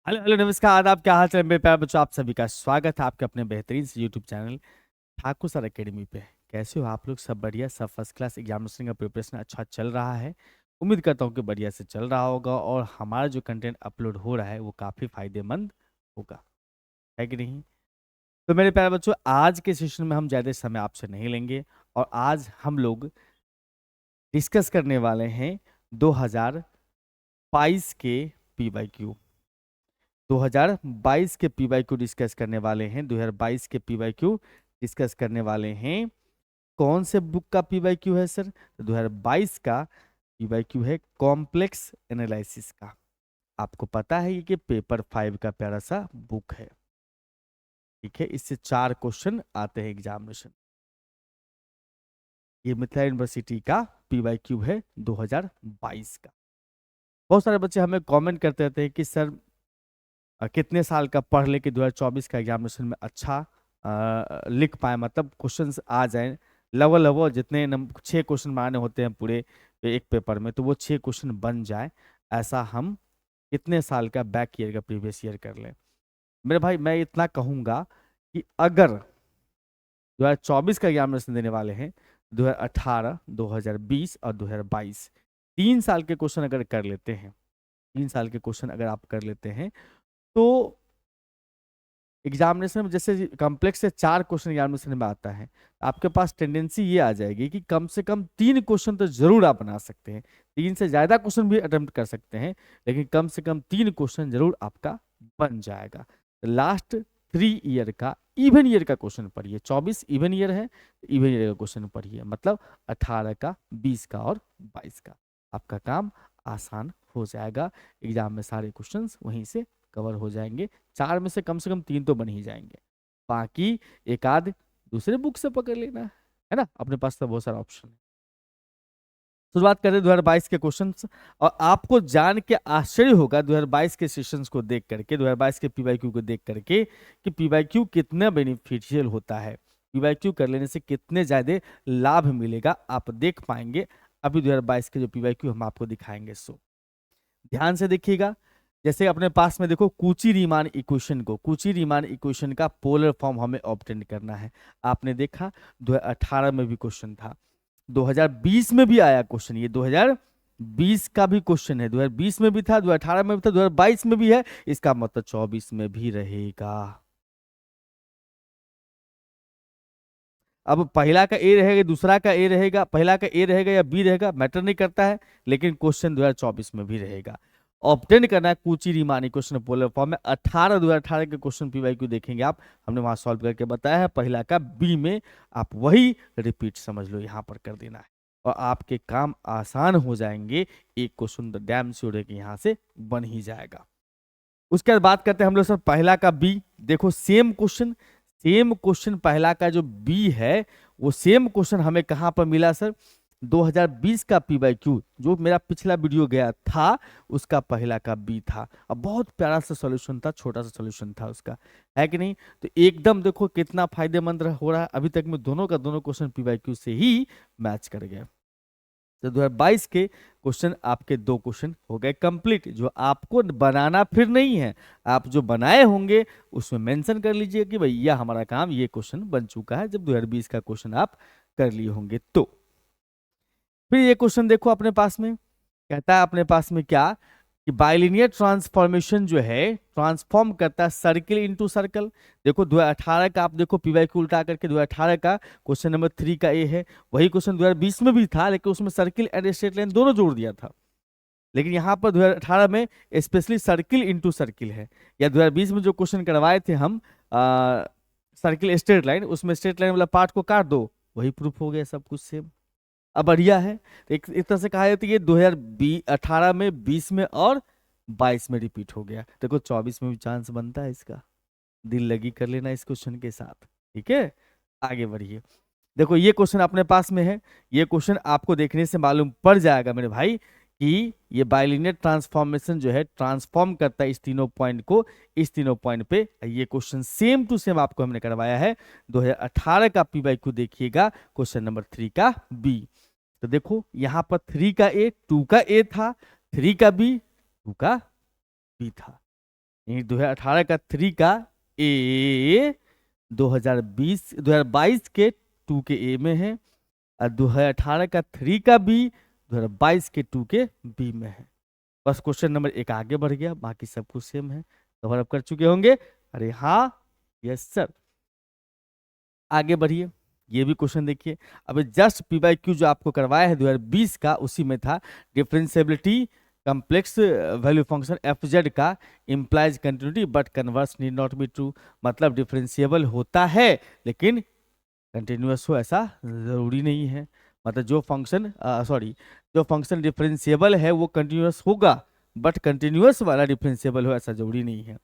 Hello hello नमस्कार आदाब, क्या हाल चाल है मेरे प्यारे बच्चों। आप सभी का स्वागत है आपके अपने बेहतरीन से YouTube channel Thakur sir academy पे। कैसे हो आप लोग? सब बढ़िया, सब फर्स्ट क्लास। एग्जामिनेशन का प्रिपरेशन अच्छा चल रहा है। उम्मीद करता हूँ कि बढ़िया से चल रहा होगा और हमारा जो कंटेंट अपलोड हो रहा है वो काफ़ी फायदेमंद होगा, है कि नहीं? तो मेरे प्यारे बच्चों, आज के सेशन में हम ज़्यादा समय आपसे नहीं लेंगे और आज हम लोग डिस्कस करने वाले हैं 2022 के PYQ। 2022 के PYQ डिस्कस करने वाले हैं। 2022 के PYQ डिस्कस करने वाले हैं। कौन से बुक का PYQ है सर? तो 2022 का PYQ है कॉम्प्लेक्स एनालिसिस का। आपको पता है कि पेपर 5 का प्यारा सा बुक है, ठीक है। इससे 4 क्वेश्चन आते हैं एग्जामिनेशन। ये मिथिला यूनिवर्सिटी का PYQ है 2022 का। बहुत सारे बच्चे हमें कमेंट करते रहते हैं कि सर कितने साल का पढ़ ले कि 2024 का एग्जामिनेशन में अच्छा लिख पाए, मतलब क्वेश्चंस आ जाए लेवल लेवल। जितने 6 क्वेश्चन बनाने होते हैं पूरे एक पेपर में, तो वो 6 क्वेश्चन बन जाए, ऐसा हम कितने साल का बैक ईयर का प्रीवियस ईयर कर लें। मेरे भाई मैं इतना कहूंगा कि अगर 2024 का एग्जामिनेशन देने वाले हैं, 2018, 2020 और 2022 3 साल के क्वेश्चन अगर कर लेते हैं, 3 साल के क्वेश्चन अगर आप कर लेते हैं, तो एग्जामिनेशन में जैसे कॉम्प्लेक्स से 4 क्वेश्चन एग्जामिनेशन में आता है, आपके पास टेंडेंसी ये आ जाएगी कि कम से कम 3 क्वेश्चन तो जरूर आप बना सकते हैं। 3 से ज्यादा क्वेश्चन भी अटेम्प्ट कर सकते हैं, लेकिन कम से कम 3 क्वेश्चन जरूर आपका बन जाएगा। लास्ट 3 ईयर का इवन ईयर का क्वेश्चन पढ़िए। 24 इवन ईयर है, इवन ईयर का क्वेश्चन पढ़िए, मतलब 18 का, 20 का और 22 का। आपका काम आसान हो जाएगा। एग्जाम में सारे क्वेश्चन वहीं से कवर हो जाएंगे। 4 में से कम 3 तो बन ही जाएंगे, बाकी एक आध दूसरे बुक से पकड़ लेना है ना। अपने पास तो बहुत सारा ऑप्शन है। शुरुआत करें 2022 के क्वेश्चंस। और आपको जान के आश्चर्य होगा 2022 के सेशंस को देख करके, 2022 के PYQ को देख करके, कि PYQ कितना बेनिफिशियल होता है, PYQ कर लेने से कितने ज्यादा लाभ मिलेगा, आप देख पाएंगे। अभी 2022 के जो PYQ हम आपको दिखाएंगे, सो ध्यान से देखिएगा। जैसे अपने पास में देखो, कूची रीमान इक्वेशन को, कूची रीमान इक्वेशन का पोलर फॉर्म हमें ऑब्टेन करना है। आपने देखा 2018 में भी क्वेश्चन था, 2020 में भी आया क्वेश्चन, ये 2020 का भी क्वेश्चन है। 2020 में भी था, 2018 में भी था, 2022 में भी है, इसका मतलब 24 में भी रहेगा। अब पहला का ए रहेगा, दूसरा का ए रहेगा, पहला का ए रहेगा या बी रहेगा, मैटर नहीं करता है, लेकिन क्वेश्चन 2024 में भी रहेगा। ऑब्टेन करना है कूची रीमानी क्वेश्चन पोलर फॉर्म में। 2018 के क्वेश्चन PYQ देखेंगे आप, हमने वहां सॉल्व करके बताया है। पहला का बी में आप वही रिपीट समझ लो, यहां पर कर देना है और आपके काम आसान हो जाएंगे। एक क्वेश्चन तो डैम श्योर है कि यहाँ से बन ही जाएगा। उसके बाद बात करते हैं हम लोग सर पहला का बी। देखो सेम क्वेश्चन, सेम क्वेश्चन पहला का जो बी है, वो सेम क्वेश्चन हमें कहां पर मिला सर? 2020 का PYQ जो मेरा पिछला वीडियो गया था, उसका पहला का बी था। अब बहुत प्यारा सा सॉल्यूशन था, छोटा सा सॉल्यूशन था उसका, है कि नहीं? तो एकदम देखो कितना फायदेमंद हो रहा है। अभी तक में दोनों का दोनों क्वेश्चन PYQ से ही मैच कर गया। तो 2022 के क्वेश्चन आपके 2 क्वेश्चन हो गए कंप्लीट, जो आपको बनाना फिर नहीं है। आप जो बनाए होंगे उसमें मेंशन कर लीजिए कि भैया हमारा काम ये क्वेश्चन बन चुका है, जब 2020 का क्वेश्चन आप कर लिए होंगे तो। फिर ये क्वेश्चन देखो अपने पास में, कहता है अपने पास में क्या, कि बाइलिनियर ट्रांसफॉर्मेशन जो है ट्रांसफॉर्म करता है सर्किल इनटू सर्कल। देखो 2018 का आप देखो PYQ उल्टा करके, 2018 का क्वेश्चन नंबर 3 का ए है, वही क्वेश्चन 2020 में भी था, लेकिन उसमें सर्किल एंड स्ट्रेट लाइन दोनों जोड़ दिया था। लेकिन यहाँ पर 2018 में स्पेशली सर्किल इनटू सर्किल है। या 2020 में जो क्वेश्चन करवाए थे हम सर्किल स्ट्रेट लाइन, उसमें स्ट्रेट लाइन वाला पार्ट को काट दो, वही प्रूफ हो गया, सब कुछ सेम। अब बढ़िया है। एक तरह से कहा जाता है ये 2018 में, 20 में और 22 में रिपीट हो गया। देखो 24 में भी चांस बनता है इसका, दिल लगी कर लेना इस क्वेश्चन के साथ, ठीक है। आगे बढ़िए। देखो ये क्वेश्चन अपने पास में है, ये क्वेश्चन आपको देखने से मालूम पड़ जाएगा मेरे भाई कि ये बाइलिनियर ट्रांसफॉर्मेशन जो है ट्रांसफॉर्म करता है इस तीनों पॉइंट को, इस तीनों पॉइंट पे। ये क्वेश्चन सेम टू सेम आपको हमने करवाया है। 2018 का PYQ देखिएगा, क्वेश्चन नंबर 3 का बी। तो देखो यहां पर 3 का ए, 2 का ए था, 3 का बी, 2 का बी था। यानी 2018 का 3 का ए 2022 के 2 के ए में है, और 2018 का 3 का बी 2022 के 2 के बी में है। बस क्वेश्चन नंबर 1 आगे बढ़ गया, बाकी सब कुछ सेम है। कवर अप कर चुके होंगे, अरे हाँ, यस सर। आगे बढ़िए, ये भी क्वेश्चन देखिए। अभी जस्ट पी बाई क्यू जो आपको करवाया है 2020 का, उसी में था differentiability complex value function F Z का implies continuity but converse need not be true. मतलब डिफरेंशिएबल होता है लेकिन कंटिन्यूअस हो ऐसा जरूरी नहीं है। मतलब जो फंक्शन डिफरेंशिएबल है वो कंटिन्यूअस होगा, बट कंटिन्यूअस वाला डिफरेंशिएबल हो ऐसा जरूरी नहीं है।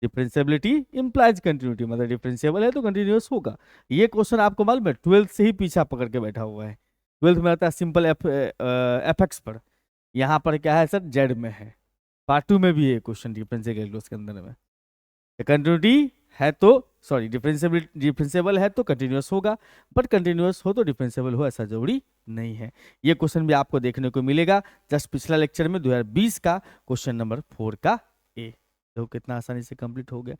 डिफरेंशिएबिलिटी इंप्लाइज कंटिन्यूटी, मतलब डिफरेंशिएबल है तो कंटिन्यूअस होगा। ये क्वेश्चन आपको मालूम है 12th से ही पीछा पकड़ के बैठा हुआ है। 12th में आता है सिंपल एफ एक्स पर, यहाँ पर क्या है सर, जेड में है। पार्ट 2 में भी है क्वेश्चन डिफरेंशियल कैलकुलस के अंदर में। कंटिन्यूटी है तो डिफरेंशिएबल है तो कंटिन्यूअस होगा, बट कंटिन्यूअस हो तो डिफरेंशिएबल हो ऐसा जरूरी नहीं है। ये क्वेश्चन भी आपको देखने को मिलेगा जस्ट पिछला लेक्चर में 2020 का क्वेश्चन नंबर 4 का ए। देखो कितना आसानी से कंप्लीट हो गया।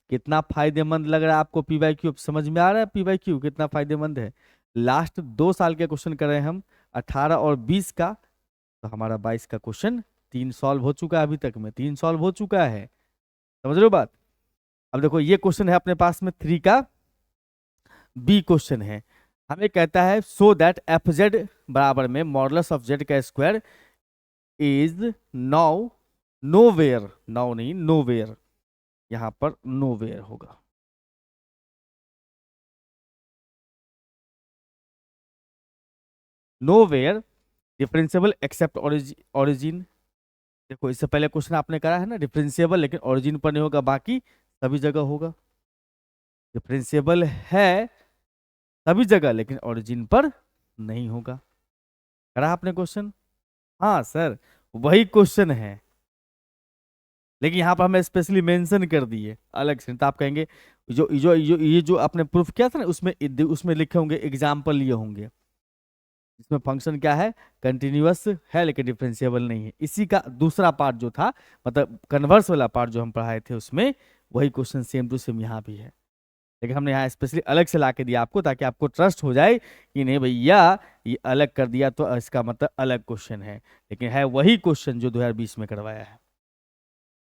कितना फायदेमंद लग रहा है आपको पी बाई क्यू, समझ में आ रहा है पी बाई क्यू कितना फायदेमंद है। लास्ट 2 साल के क्वेश्चन कर रहे हैं हम, 18 और 20 का, तो हमारा 22 का क्वेश्चन 3 सॉल्व हो चुका है, अभी तक में 3 सॉल्व हो चुका है। समझ रहे हो बात। अब देखो ये क्वेश्चन है अपने पास में 3 का बी क्वेश्चन है। हमें कहता है सो दैट एफ जेड बराबर में मॉडुलस ऑफ जेड का square is now nowhere, now नहीं नोवेयर, यहां पर नोवेयर होगा। Nowhere differentiable except origin. देखो इससे पहले क्वेश्चन आपने करा है ना, डिफरेंशिएबल लेकिन ओरिजिन पर नहीं होगा, बाकी सभी जगह होगा। डिफरेंशिएबल है सभी जगह लेकिन ओरिजिन पर नहीं होगा। करा आपने क्वेश्चन, हाँ सर वही क्वेश्चन है, लेकिन यहाँ पर हमें स्पेशली मेंशन कर दिए अलग से। तो आप कहेंगे जो जो जो ये जो आपने प्रूफ किया था ना, उसमें लिखे होंगे एग्जाम्पल लिए होंगे, इसमें फंक्शन क्या है, कंटिन्यूअस है लेकिन डिफरेंशिएबल नहीं है। इसी का दूसरा पार्ट जो था, मतलब कन्वर्स वाला पार्ट जो हम पढ़ाए थे, उसमें वही क्वेश्चन सेम टू सेम यहाँ भी है, लेकिन हमने यहाँ स्पेशली अलग से ला के दिया आपको, ताकि आपको ट्रस्ट हो जाए कि नहीं भैया ये अलग कर दिया तो इसका मतलब अलग क्वेश्चन है, लेकिन है वही क्वेश्चन जो 2020 में करवाया है।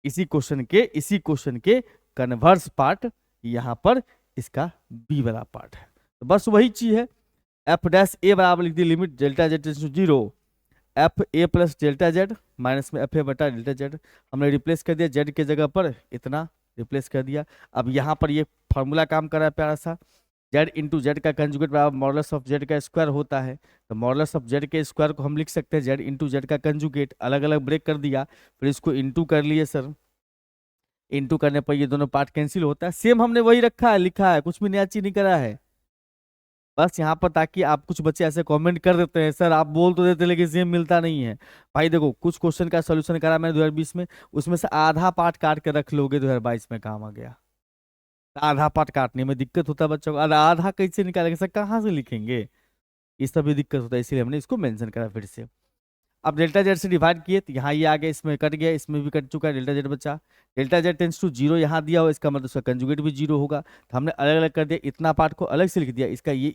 इसी क्वेश्चन के कन्वर्स पार्ट यहाँ पर इसका बी वाला पार्ट है, तो बस वही चीज है। एफ डैश ए बराबर लिख दी limit delta Z tends to 0 F A plus delta Z minus में एफ ए बटा डेल्टा जेड। हमने रिप्लेस कर दिया जेड के जगह पर इतना रिप्लेस कर दिया। अब यहाँ पर ये फॉर्मूला काम कर रहा है प्यारा सा, जेड इंटू जेड का कंजुगेट बराबर मॉडुलस ऑफ जेड का स्क्वायर होता है। तो मॉडुलस ऑफ जेड के स्क्वायर को हम लिख सकते हैं जेड इंटू जेड का कंजुगेट, अलग अलग ब्रेक कर दिया, फिर इसको इंटू कर लिए सर। इंटू करने पर ये दोनों पार्ट कैंसिल होता है, सेम हमने वही रखा है, लिखा है, कुछ भी नया चीज नहीं करा है। बस यहाँ पर ताकि आप, कुछ बच्चे ऐसे कमेंट कर देते हैं सर आप बोल तो देते लेकिन सेम मिलता नहीं है। भाई देखो कुछ क्वेश्चन का सॉल्यूशन करा मैंने 2020 में, उसमें से आधा पार्ट काट के रख लोगे 2022 में काम आ गया। आधा पार्ट काटने में दिक्कत होता है बच्चों को, आधा कैसे निकालेंगे सर, कहाँ से लिखेंगे, इस सब भी दिक्कत होता है, इसीलिए हमने इसको मेंशन करा फिर से। अब डेल्टा जेड से डिवाइड किए तो यहाँ ये आ गया, इसमें कट गया, इसमें भी कट चुका है, डेल्टा जेड बचा। डेल्टा जेड टेंस टू 0 यहाँ दिया हो, इसका मतलब उसका कंजुगेट भी 0 होगा, तो हमने अलग अलग कर दिया, इतना पार्ट को अलग से लिख दिया, इसका ये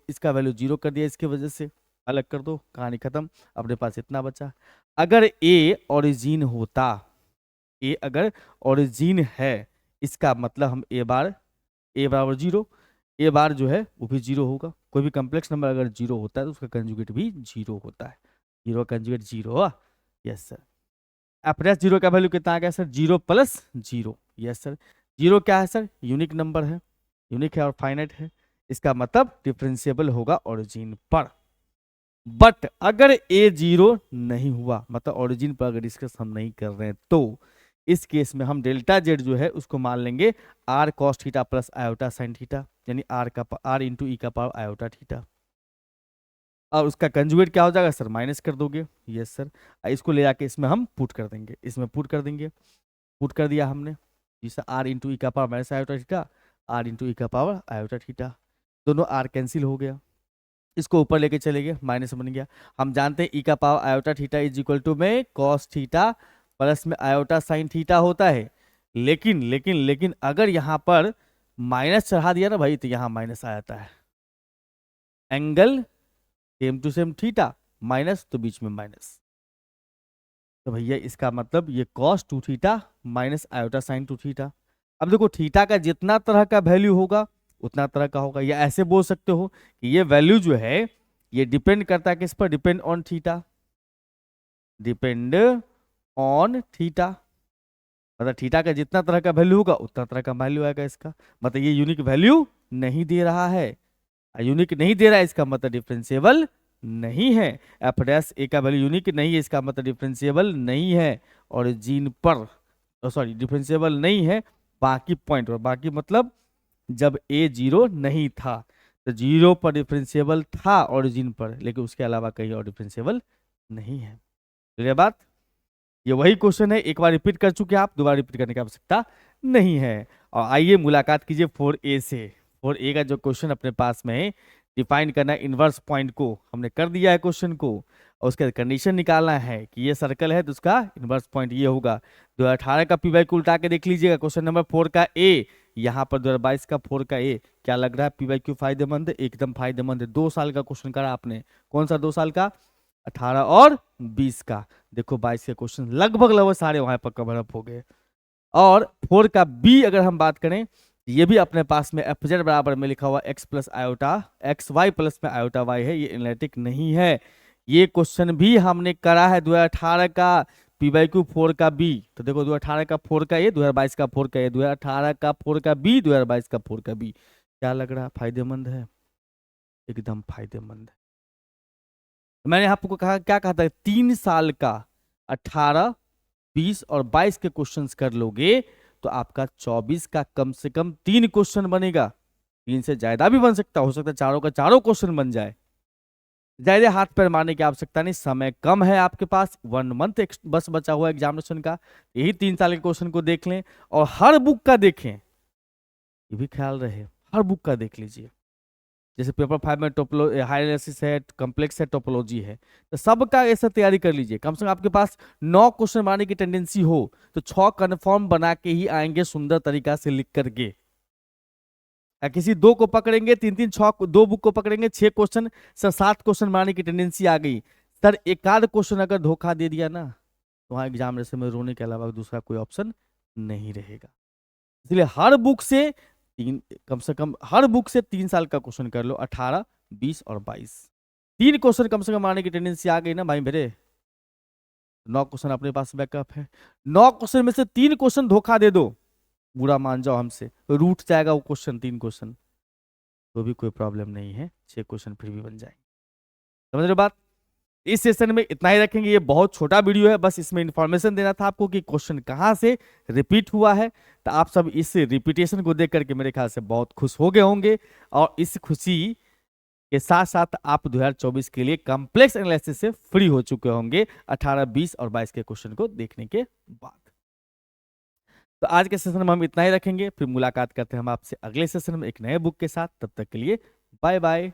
इसका वैल्यू 0 कर दिया, इसके वजह से अलग कर दो, कहानी खत्म। अपने पास इतना बचा। अगर ए ओरिजिन होता, ए अगर ओरिजिन है, इसका मतलब हम ए बराबर 0, ए बार जो है वो भी 0 होगा। कोई भी कम्प्लेक्स नंबर अगर 0 होता है तो उसका कंजुगेट भी 0 होता है। 0 conjugate 0, yes sir. F zero का वैल्यू कितना आ गया सर, 0 प्लस 0, यस सर। 0 क्या है सर, यूनिक नंबर है, यूनिक है और फाइनाइट है, इसका मतलब डिफरेंशिएबल होगा ओरिजिन पर। बट अगर ए 0 नहीं हुआ, मतलब ओरिजिन पर अगर डिस्कस हम नहीं कर रहे हैं, तो इस केस में हम डेल्टा जेड जो है उसको मान लेंगे R cos theta plus iota sine theta, यानी आर इंटू ई का पावर आयोटा थीटा। और उसका कंजुगेट क्या हो जाएगा सर, माइनस कर दोगे, यस सर। इसको ले जाके इसमें हम पुट कर देंगे, इसमें पुट कर देंगे, पुट कर दिया हमने, जिससे आर इंटू ई का power minus iota theta, R into E का पावर आयोटा थीटा, दोनों आर कैंसिल हो गया, इसको ऊपर लेके चले गए, माइनस बन गया। हम जानते हैं ई का power iota theta is equal to में कॉस थीटा प्लस में आयोटा साइन थीटा होता है। लेकिन लेकिन लेकिन अगर यहाँ पर माइनस चढ़ा दिया ना भाई, तो यहाँ माइनस आ जाता है। Angle same to same theta, minus तो बीच में माइनस, तो भैया इसका मतलब ये cos 2 theta minus iota sine 2 theta. अब देखो थीटा का जितना तरह का वैल्यू होगा उतना तरह का होगा, या ऐसे बोल सकते हो कि ये वैल्यू जो है ये डिपेंड करता है किस पर, depend on theta, depend on theta. मतलब थीटा का जितना तरह का वैल्यू होगा उतना तरह का वैल्यू आएगा इसका। मतलब ये यूनिक वैल्यू नहीं दे रहा है, यूनिक नहीं दे रहा है इसका मतलब डिफरेंशिएबल नहीं है। एफ डैश ए का वैल्यू यूनिक नहीं है, इसका मतलब डिफरेंशिएबल नहीं है। ओरिजिन पर, सॉरी डिफरेंशिएबल नहीं है बाकी पॉइंट पर, बाकी मतलब जब ए जीरो नहीं था, तो जीरो पर डिफरेंशिएबल था ओरिजिन पर, लेकिन उसके अलावा कहीं और डिफरेंशिएबल नहीं है। क्लियर बात? ये वही क्वेश्चन है, एक बार रिपीट कर चुके आप, दोबारा रिपीट करने की आवश्यकता नहीं है। और आइए मुलाकात कीजिए 4A से। 4A का जो क्वेश्चन अपने पास में है, डिफाइन करना है इनवर्स पॉइंट को, हमने कर दिया है क्वेश्चन को, और उसका कंडीशन निकालना है कि ये सर्कल है तो उसका इनवर्स पॉइंट ये होगा। 2018 का पी वाई को उल्टा के देख लीजिएगा, क्वेश्चन नंबर 4 का ए, यहाँ पर 2022 का 4 का ए। क्या लग रहा है पी वाई क्यू फायदेमंद है? एकदम फायदेमंद है। 2 साल का क्वेश्चन करा आपने, कौन सा 2 साल का? 18 और 20 का। देखो 22 के क्वेश्चन लगभग लगभग सारे वहां पर कवर अप हो गए। और 4 का बी अगर हम बात करें, ये भी अपने पास में एफ जेड बराबर में लिखा हुआ X plus iota X Y plus में आयोटा वाई है, ये एनालिटिक नहीं है। ये क्वेश्चन भी हमने करा है 2018 का पी वाई क्यू 4 का बी। तो देखो 2018 का 4 का ए, 2022 का 4 का ए, 2018 का 4 का बी, 2022 का 4 का बी। क्या लग रहा है फायदेमंद है? एकदम फायदेमंद है। मैंने आपको कहा, क्या कहा था, 3 साल का 18, 20 और 22 के क्वेश्चंस कर लोगे तो आपका 24 का कम से कम 3 क्वेश्चन बनेगा। 3 से ज्यादा भी बन सकता, हो सकता है चारों का चारों क्वेश्चन बन जाए। ज्यादा हाथ पैर मारने की आवश्यकता नहीं, समय कम है आपके पास, 1 मंथ बस बचा हुआ एग्जामिनेशन का। यही 3 साल के क्वेश्चन को देख लें और हर बुक का देखें, ये भी ख्याल रहे हर बुक का देख लीजिए। जैसे पेपर 5 में हाई एनालिसिस है, कॉम्प्लेक्स है, टोपोलॉजी है, तो सबका ऐसा तैयारी कर लीजिए। कम से कम आपके पास 9 क्वेश्चन बनाने की टेंडेंसी हो तो 6 कन्फर्म बना के ही आएंगे सुंदर तरीका से लिख करके। या किसी 2 को पकड़ेंगे, 3 6 2 बुक को पकड़ेंगे, 6 क्वेश्चन सर 7 क्वेश्चन बनाने की टेंडेंसी आ गई। सर एक आध क्वेश्चन अगर धोखा दे दिया ना, तो वहां एग्जामिनेशन में रोने के अलावा दूसरा कोई ऑप्शन नहीं रहेगा। इसलिए हर बुक से कम से कम हर बुक से 3 साल का क्वेश्चन कर लो, 18, 20 और 22। 3 क्वेश्चन कम से कम आने की टेंडेंसी आ गई ना भाई मेरे, 9 क्वेश्चन अपने पास बैकअप है। 9 क्वेश्चन में से 3 क्वेश्चन धोखा दे दो, बुरा मान जाओ हमसे, रूठ जाएगा वो क्वेश्चन 3 क्वेश्चन, तो भी कोई प्रॉब्लम नहीं है, 6 क्वेश्चन फिर भी बन जाएंगे। समझ रहे बात? इस सेशन में इतना ही रखेंगे, ये बहुत छोटा वीडियो है, बस इसमें इंफॉर्मेशन देना था आपको कि क्वेश्चन कहाँ से रिपीट हुआ है। तो आप सब इस रिपीटेशन को देख करके मेरे ख्याल से बहुत खुश हो गए होंगे, और इस खुशी के साथ साथ आप 2024 के लिए कॉम्प्लेक्स एनालिसिस से फ्री हो चुके होंगे 18, 20 और 22 के क्वेश्चन को देखने के बाद। तो आज के सेशन में हम इतना ही रखेंगे, फिर मुलाकात करते हैं हम आपसे अगले सेशन में एक नए बुक के साथ। तब तक के लिए बाय बाय।